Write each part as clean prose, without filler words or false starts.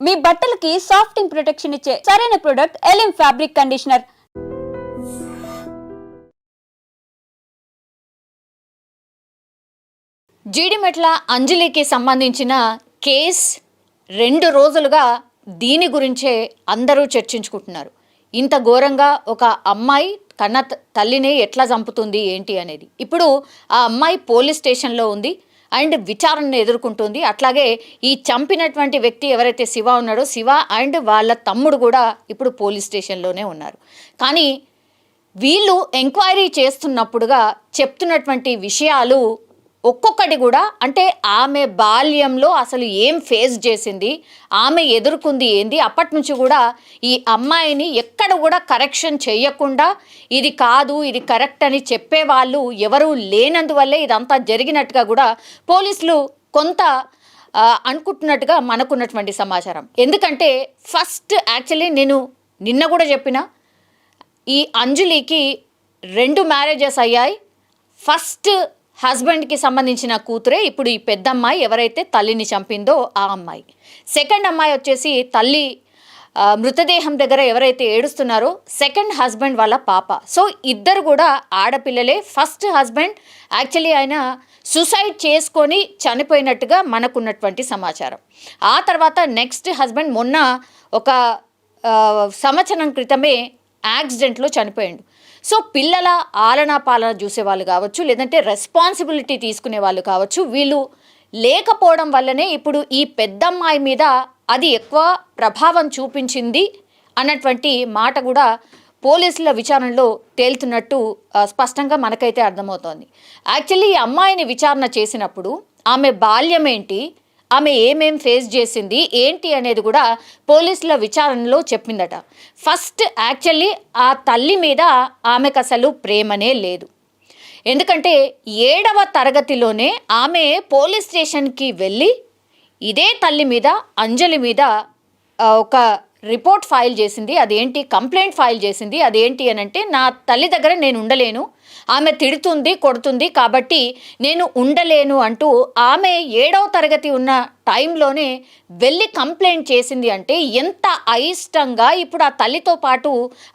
మీ బట్టలకి సాఫ్టింగ్ ప్రొటెక్షన్ ఇచ్చే సరైన ప్రొడక్ట్ ఎలిమ్ ఫ్యాబ్రిక్ కండిషనర్. జీడిమెట్ల అంజలికి సంబంధించిన కేస్ 2 రోజులుగా దీని గురించే అందరూ చర్చించుకుంటున్నారు. ఇంత ఘోరంగా ఒక అమ్మాయి కన్న తల్లిని ఎట్లా చంపుతుంది ఏంటి అనేది. ఇప్పుడు ఆ అమ్మాయి పోలీస్ స్టేషన్లో ఉంది అండ్ విచారణను ఎదుర్కొంటుంది. అట్లాగే ఈ చంపినటువంటి వ్యక్తి ఎవరైతే శివ ఉన్నాడో శివ అండ్ వాళ్ళ తమ్ముడు కూడా ఇప్పుడు పోలీస్ స్టేషన్లోనే ఉన్నారు. కానీ వీళ్ళు ఎంక్వైరీ చేస్తున్నప్పుడుగా చెప్తున్నటువంటి విషయాలు ఒక్కొక్కటి కూడా అంటే ఆమె బాల్యంలో అసలు ఏం ఫేస్ చేసింది, ఆమె ఎదుర్కొంది ఏంది, అప్పటి నుంచి కూడా ఈ అమ్మాయిని ఎక్కడ కూడా కరెక్షన్ చేయకుండా ఇది కాదు ఇది కరెక్ట్ అని చెప్పేవాళ్ళు ఎవరూ లేనందువల్లే ఇదంతా జరిగినట్టుగా కూడా పోలీసులు కొంత అనుకుంటున్నట్టుగా మనకున్నటువంటి సమాచారం. ఎందుకంటే ఫస్ట్ యాక్చువల్లీ నేను నిన్న కూడా చెప్పిన ఈ అంజలికి 2 మ్యారేజెస్ అయ్యాయి. ఫస్ట్ హస్బెండ్కి సంబంధించిన కూతురే ఇప్పుడు ఈ పెద్ద అమ్మాయి ఎవరైతే తల్లిని చంపిందో ఆ అమ్మాయి. సెకండ్ అమ్మాయి వచ్చేసి తల్లి మృతదేహం దగ్గర ఎవరైతే ఏడుస్తున్నారో సెకండ్ హస్బెండ్ వాళ్ళ పాప. సో ఇద్దరు కూడా ఆడపిల్లలే. ఫస్ట్ హస్బెండ్ యాక్చువల్లీ ఆయన సూసైడ్ చేసుకొని చనిపోయినట్టుగా మనకున్నటువంటి సమాచారం. ఆ తర్వాత నెక్స్ట్ హస్బెండ్ మొన్న ఒక సంవత్సరం క్రితమే యాక్సిడెంట్లో చనిపోయాడు. సో పిల్లల ఆలనా పాలన చూసేవాళ్ళు కావచ్చు, లేదంటే రెస్పాన్సిబిలిటీ తీసుకునే వాళ్ళు కావచ్చు, వీళ్ళు లేకపోవడం వల్లనే ఇప్పుడు ఈ పెద్దమ్మాయి మీద అది ఎక్కువ ప్రభావం చూపించింది అన్నటువంటి మాట కూడా పోలీసుల విచారణలో తేలుతున్నట్టు స్పష్టంగా మనకైతే అర్థమవుతోంది. యాక్చువల్లీ ఈ అమ్మాయిని విచారణ చేసినప్పుడు ఆమె బాల్యం ఏంటి, ఆమె ఏమేం ఫేస్ చేసింది ఏంటి అనేది కూడా పోలీసుల విచారణలో చెప్పిందట. ఫస్ట్ యాక్చువల్లీ ఆ తల్లి మీద ఆమెకు అసలు ప్రేమనే లేదు. ఎందుకంటే 7వ తరగతిలోనే ఆమె పోలీస్ స్టేషన్కి వెళ్ళి ఇదే తల్లి మీద అంజలి మీద ఒక రిపోర్ట్ ఫైల్ చేసింది. అదేంటి కంప్లైంట్ ఫైల్ చేసింది. అదేంటి అని అంటే నా తల్లి దగ్గర నేను ఉండలేను, ఆమె తిడుతుంది కొడుతుంది కాబట్టి నేను ఉండలేను అంటూ ఆమె 7వ తరగతి ఉన్న టైంలోనే వెళ్ళి కంప్లైంట్ చేసింది. అంటే ఎంత అయిష్టంగా ఇప్పుడు ఆ తల్లితో పాటు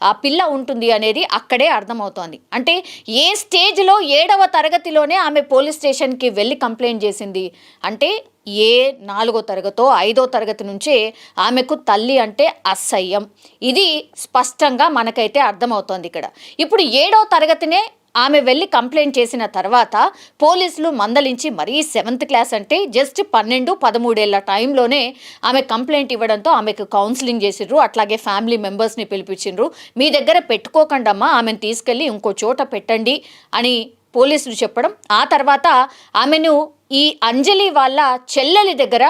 ఆ పిల్ల ఉంటుంది అనేది అక్కడే అర్థమవుతోంది. అంటే ఏ స్టేజ్లో 7వ తరగతిలోనే ఆమె పోలీస్ స్టేషన్కి వెళ్ళి కంప్లైంట్ చేసింది అంటే 4వ తరగతో 5వ తరగతి నుంచే ఆమెకు తల్లి అంటే అసహ్యం. ఇది స్పష్టంగా మనకైతే అర్థమవుతోంది ఇక్కడ. ఇప్పుడు 7వ తరగతినే ఆమె వెళ్ళి కంప్లైంట్ చేసిన తర్వాత పోలీసులు మందలించి మరీ 7th క్లాస్ అంటే జస్ట్ 12-13 ఏళ్ల టైంలోనే ఆమె కంప్లైంట్ ఇవ్వడంతో ఆమెకు కౌన్సిలింగ్ చేసిర్రు. అట్లాగే ఫ్యామిలీ మెంబర్స్ని పిలిపించిండ్రు. మీ దగ్గర పెట్టుకోకండమ్మా, ఆమెను తీసుకెళ్ళి ఇంకో చోట పెట్టండి అని పోలీసులు చెప్పడం. ఆ తర్వాత ఆమెను ఈ అంజలి వాళ్ళ చెల్లెలి దగ్గర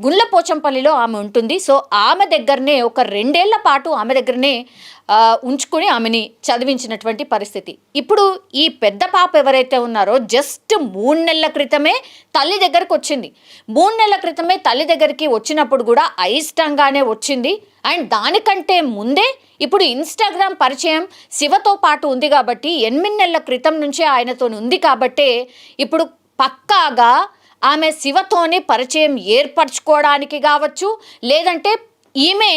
గుండ్లపోచంపల్లిలో ఆమె ఉంటుంది. సో ఆమె దగ్గరనే ఒక 2 ఏళ్ల పాటు ఆమె దగ్గరనే ఉంచుకొని ఆమెని చదివించినటువంటి పరిస్థితి. ఇప్పుడు ఈ పెద్ద పాప ఎవరైతే ఉన్నారో జస్ట్ 3 నెలల క్రితమే తల్లి దగ్గరకు వచ్చింది. 3 నెలల క్రితమే తల్లి దగ్గరికి వచ్చినప్పుడు కూడా అయిష్టంగానే వచ్చింది. అండ్ దానికంటే ముందే ఇప్పుడు ఇన్స్టాగ్రామ్ పరిచయం శివతో పాటు ఉంది కాబట్టి 8 నెలల క్రితం నుంచే ఆయనతో ఉంది కాబట్టే ఇప్పుడు పక్కాగా ఆమె శివతోనే పరిచయం ఏర్పరచుకోవడానికి కావచ్చు, లేదంటే ఈమె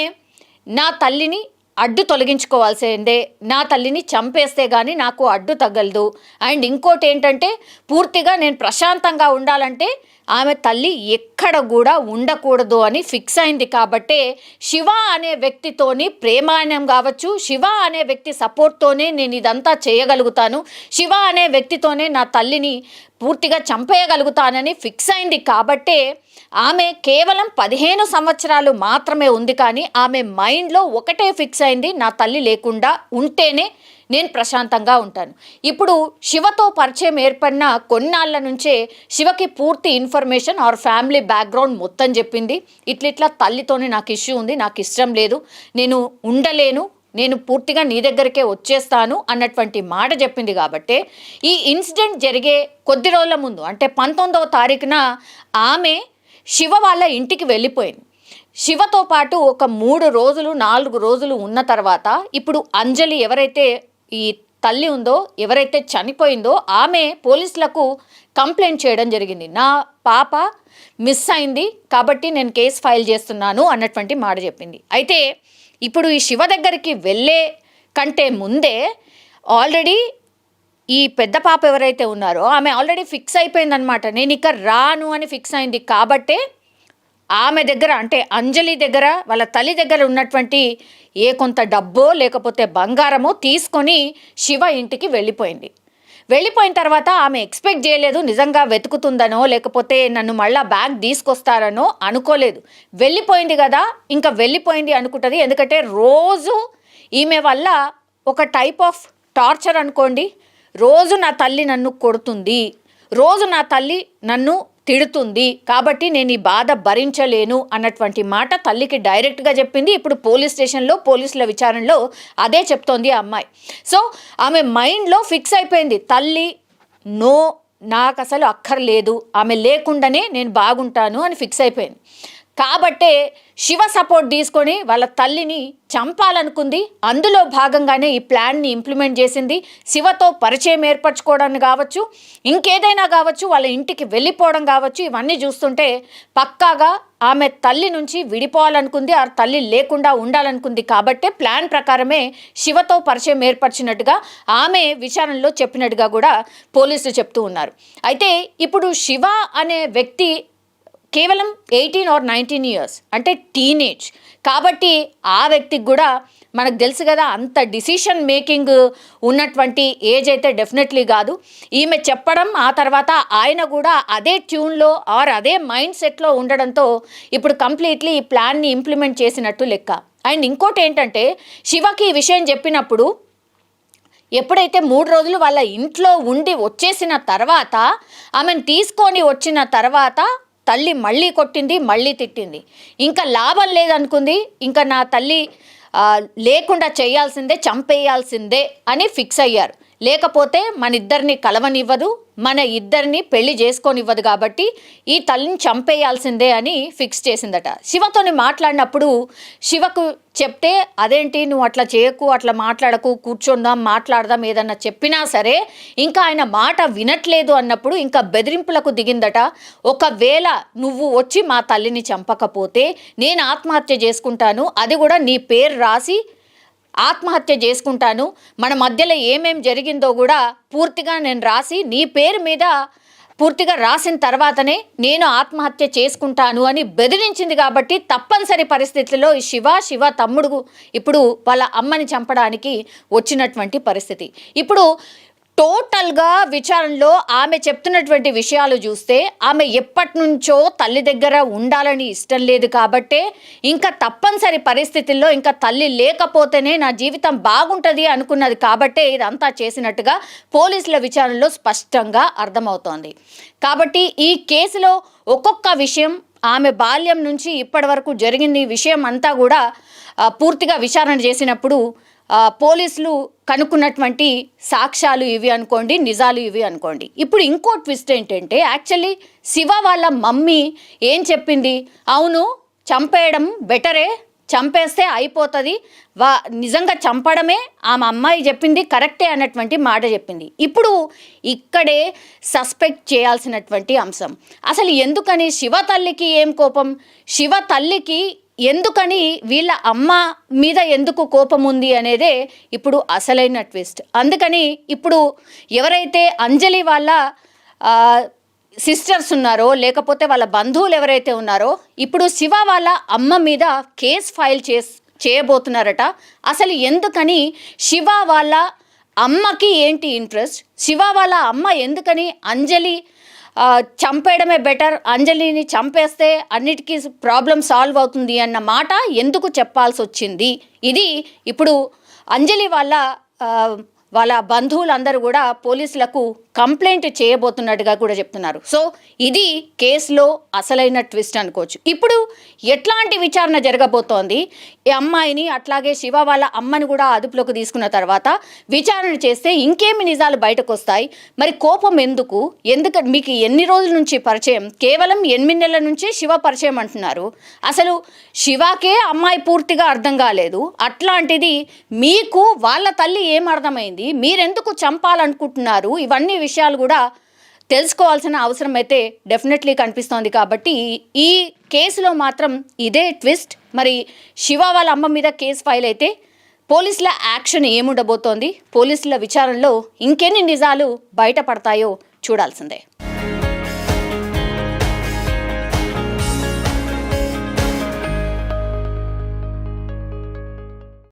నా తల్లిని అడ్డు తొలగించుకోవాల్సిందే, నా తల్లిని చంపేస్తే కానీ నాకు అడ్డు తగలదు. అండ్ ఇంకోటి ఏంటంటే పూర్తిగా నేను ప్రశాంతంగా ఉండాలంటే ఆమె తల్లి ఎక్కడ కూడా ఉండకూడదు అని ఫిక్స్ అయింది. కాబట్టే శివ అనే వ్యక్తితోని ప్రేమాయణం కావచ్చు, శివ అనే వ్యక్తి సపోర్ట్తోనే నేను ఇదంతా చేయగలుగుతాను, శివ అనే వ్యక్తితోనే నా తల్లిని పూర్తిగా చంపేయగలుగుతానని ఫిక్స్ అయింది. కాబట్టే ఆమె కేవలం 15 సంవత్సరాలు మాత్రమే ఉంది, కానీ ఆమె మైండ్లో ఒకటే ఫిక్స్ అయింది, నా తల్లి లేకుండా ఉంటేనే నేను ప్రశాంతంగా ఉంటాను. ఇప్పుడు శివతో పరిచయం ఏర్పడిన కొన్నాళ్ళ నుంచే శివకి పూర్తి ఇన్ఫర్మేషన్ ఆర్ ఫ్యామిలీ బ్యాక్గ్రౌండ్ మొత్తం చెప్పింది. ఇట్లా తల్లితోనే నాకు ఇష్యూ ఉంది, నాకు ఇష్టం లేదు, నేను ఉండలేను, నేను పూర్తిగా నీ దగ్గరికే వచ్చేస్తాను అన్నటువంటి మాట చెప్పింది. కాబట్టే ఈ ఇన్సిడెంట్ జరిగే కొద్ది రోజుల ముందు అంటే 19వ తారీఖున ఆమె శివ వాళ్ళ ఇంటికి వెళ్ళిపోయింది. శివతో పాటు ఒక 3 రోజులు 4 రోజులు ఉన్న తర్వాత ఇప్పుడు అంజలి ఎవరైతే ఈ తల్లి ఉందో, ఎవరైతే చనిపోయిందో ఆమె పోలీసులకు కంప్లైంట్ చేయడం జరిగింది. నా పాప మిస్ అయింది కాబట్టి నేను కేసు ఫైల్ చేస్తున్నాను అన్నటువంటి మాట చెప్పింది. అయితే ఇప్పుడు ఈ శివ దగ్గరికి వెళ్ళే కంటే ముందే ఆల్రెడీ ఈ పెద్ద పాప ఎవరైతే ఉన్నారో ఆమె ఆల్రెడీ ఫిక్స్ అయిపోయిందనమాట. నేను ఇక రాను అని ఫిక్స్ అయింది కాబట్టే ఆమె దగ్గర, అంటే అంజలి దగ్గర, వాళ్ళ తల్లి దగ్గర ఉన్నటువంటి ఏ కొంత డబ్బో లేకపోతే బంగారమో తీసుకొని శివ ఇంటికి వెళ్ళిపోయింది. వెళ్ళిపోయిన తర్వాత ఆమె ఎక్స్పెక్ట్ చేయలేదు నిజంగా వెతుకుతుందనో లేకపోతే నన్ను మళ్ళీ బ్యాగ్ తీసుకొస్తారనో అనుకోలేదు. వెళ్ళిపోయింది కదా, ఇంకా వెళ్ళిపోయింది అనుకుంటుంది. ఎందుకంటే రోజు ఈమె వల్ల ఒక టైప్ ఆఫ్ టార్చర్ అనుకోండి. రోజు నా తల్లి నన్ను కొడుతుంది, రోజు నా తల్లి నన్ను తిడుతుంది, కాబట్టి నేను ఈ బాధ భరించలేను అన్నటువంటి మాట తల్లికి డైరెక్ట్గా చెప్పింది. ఇప్పుడు పోలీస్ స్టేషన్లో పోలీసుల విచారణలో అదే చెప్తోంది ఆ అమ్మాయి. సో ఆమె మైండ్లో ఫిక్స్ అయిపోయింది, తల్లి నో, నాకు అసలు అక్కర్లేదు, ఆమె లేకుండానే నేను బాగుంటాను అని ఫిక్స్ అయిపోయింది. కాబట్టే శివ సపోర్ట్ తీసుకొని వాళ్ళ తల్లిని చంపాలనుకుంది. అందులో భాగంగానే ఈ ప్లాన్ని ఇంప్లిమెంట్ చేసింది. శివతో పరిచయం ఏర్పరచుకోవడానికి కావచ్చు, ఇంకేదైనా కావచ్చు, వాళ్ళ ఇంటికి వెళ్ళిపోవడం కావచ్చు. ఇవన్నీ చూస్తుంటే పక్కాగా ఆమె తల్లి నుంచి విడిపోవాలనుకుంది, ఆ తల్లి లేకుండా ఉండాలనుకుంది. కాబట్టే ప్లాన్ ప్రకారమే శివతో పరిచయం ఏర్పరిచినట్టుగా ఆమె విచారణలో చెప్పినట్టుగా కూడా పోలీసులు చెప్తూ ఉన్నారు. అయితే ఇప్పుడు శివ అనే వ్యక్తి కేవలం 18 or 19 years, అంటే టీనేజ్. కాబట్టి ఆ వ్యక్తికి కూడా మనకు తెలుసు కదా, అంత డిసిషన్ మేకింగ్ ఉన్నటువంటి ఏజ్ అయితే డెఫినెట్లీ కాదు. ఈమె చెప్పడం, ఆ తర్వాత ఆయన కూడా అదే ట్యూన్లో ఆర్ అదే మైండ్ సెట్లో ఉండడంతో ఇప్పుడు కంప్లీట్లీ ఈ ప్లాన్ని ఇంప్లిమెంట్ చేసినట్టు లెక్క. అండ్ ఇంకోటి ఏంటంటే, శివకి ఈ విషయం చెప్పినప్పుడు ఎప్పుడైతే 3 రోజులు వాళ్ళ ఇంట్లో ఉండి వచ్చేసిన తర్వాత, ఆమెను తీసుకొని వచ్చిన తర్వాత తల్లి మళ్ళీ కొట్టింది, మళ్ళీ తిట్టింది. ఇంకా లాభం లేదనుకుంది, ఇంకా నా తల్లి లేకుండా చేయాల్సిందే, చంపేయాల్సిందే అని ఫిక్స్ అయ్యారు. లేకపోతే మన ఇద్దరిని కలవనివ్వదు, మన ఇద్దరిని పెళ్లి చేసుకోనివ్వదు, కాబట్టి ఈ తల్లిని చంపేయాల్సిందే అని ఫిక్స్ చేసిందట. శివతోని మాట్లాడినప్పుడు శివకు చెప్తే, అదేంటి నువ్వు అట్లా చేయకు, అట్లా మాట్లాడకు, కూర్చుందాం, మాట్లాడదాం, ఏదన్నా చెప్పినా సరే ఇంకా ఆయన మాట వినట్లేదు అన్నప్పుడు ఇంకా బెదిరింపులకు దిగిందట. ఒకవేళ నువ్వు వచ్చి మా తల్లిని చంపకపోతే నేను ఆత్మహత్య చేసుకుంటాను, అది కూడా నీ పేరు రాసి ఆత్మహత్య చేసుకుంటాను, మన మధ్యలో ఏమేం జరిగిందో కూడా పూర్తిగా నేను రాసి నీ పేరు మీద పూర్తిగా రాసిన తర్వాతనే నేను ఆత్మహత్య చేసుకుంటాను అని బెదిరించింది. కాబట్టి తప్పనిసరి పరిస్థితుల్లో ఈ శివ తమ్ముడు ఇప్పుడు వాళ్ళ అమ్మని చంపడానికి వచ్చినటువంటి పరిస్థితి. ఇప్పుడు టోటల్గా విచారణలో ఆమె చెప్తున్నటువంటి విషయాలు చూస్తే ఆమె ఎప్పటి నుంచో తల్లి దగ్గర ఉండాలని ఇష్టం లేదు, కాబట్టే ఇంకా తప్పనిసరి పరిస్థితుల్లో ఇంకా తల్లి లేకపోతేనే నా జీవితం బాగుంటుంది అనుకున్నది, కాబట్టే ఇదంతా చేసినట్టుగా పోలీసుల విచారణలో స్పష్టంగా అర్థమవుతోంది. కాబట్టి ఈ కేసులో ఒక్కొక్క విషయం, ఆమె బాల్యం నుంచి ఇప్పటి వరకు జరిగింది విషయం అంతా కూడా పూర్తిగా విచారణ చేసినప్పుడు పోలీసులు కనుక్కున్నటువంటి సాక్ష్యాలు ఇవి అనుకోండి, నిజాలు ఇవి అనుకోండి. ఇప్పుడు ఇంకో ట్విస్ట్ ఏంటంటే, యాక్చువల్లీ శివ వాళ్ళ మమ్మీ ఏం చెప్పింది, అవును చంపేయడం బెటరే, చంపేస్తే అయిపోతుంది, నిజంగా చంపడమే ఆమె అమ్మాయి చెప్పింది కరెక్టే అన్నటువంటి మాట చెప్పింది. ఇప్పుడు ఇక్కడే సస్పెక్ట్ చేయాల్సినటువంటి అంశం, అసలు ఎందుకని శివ తల్లికి ఏం కోపం, శివ తల్లికి ఎందుకని వీళ్ళ అమ్మ మీద ఎందుకు కోపం ఉంది అనేదే ఇప్పుడు అసలైన ట్విస్ట్. అందుకని ఇప్పుడు ఎవరైతే అంజలి వాళ్ళ సిస్టర్స్ ఉన్నారో లేకపోతే వాళ్ళ బంధువులు ఎవరైతే ఉన్నారో ఇప్పుడు శివ వాళ్ళ అమ్మ మీద కేసు ఫైల్ చేయబోతున్నారట. అసలు ఎందుకని శివ వాళ్ళ అమ్మకి ఏంటి ఇంట్రెస్ట్, శివ వాళ్ళ అమ్మ ఎందుకని అంజలి చంపేయడమే బెటర్, అంజలిని చంపేస్తే అన్నిటికీ ప్రాబ్లం సాల్వ్ అవుతుంది అన్న మాట ఎందుకు చెప్పాల్సి వచ్చింది, ఇది ఇప్పుడు అంజలి వాళ్ళ బంధువులందరూ కూడా పోలీసులకు కంప్లైంట్ చేయబోతున్నట్టుగా కూడా చెప్తున్నారు. సో ఇది కేసులో అసలైన ట్విస్ట్ అనుకోవచ్చు. ఇప్పుడు ఎట్లాంటి విచారణ జరగబోతోంది, ఈ అమ్మాయిని అట్లాగే శివ వాళ్ళ అమ్మని కూడా అదుపులోకి తీసుకున్న తర్వాత విచారణ చేస్తే ఇంకేమి నిజాలు బయటకు వస్తాయి, మరి కోపం ఎందుకు, మీకు ఎన్ని రోజుల నుంచి పరిచయం, కేవలం 8 నెలల నుంచి శివ పరిచయం అంటున్నారు, అసలు శివకే అమ్మాయి పూర్తిగా అర్థం కాలేదు, అట్లాంటిది మీకు వాళ్ళ తల్లి ఏం అర్థమైంది, జరిగింది, మీరెందుకు చంపాలనుకుంటున్నారు, ఇవన్నీ విషయాలు కూడా తెలుసుకోవాల్సిన అవసరం అయితే డెఫినెట్లీ కనిపిస్తోంది. కాబట్టి ఈ కేసులో మాత్రం ఇదే ట్విస్ట్. మరి శివ వాళ్ళ అమ్మ మీద కేసు ఫైల్ అయితే పోలీసుల యాక్షన్ ఏముండబోతోంది, పోలీసుల విచారణలో ఇంకెన్ని నిజాలు బయటపడతాయో చూడాల్సిందే.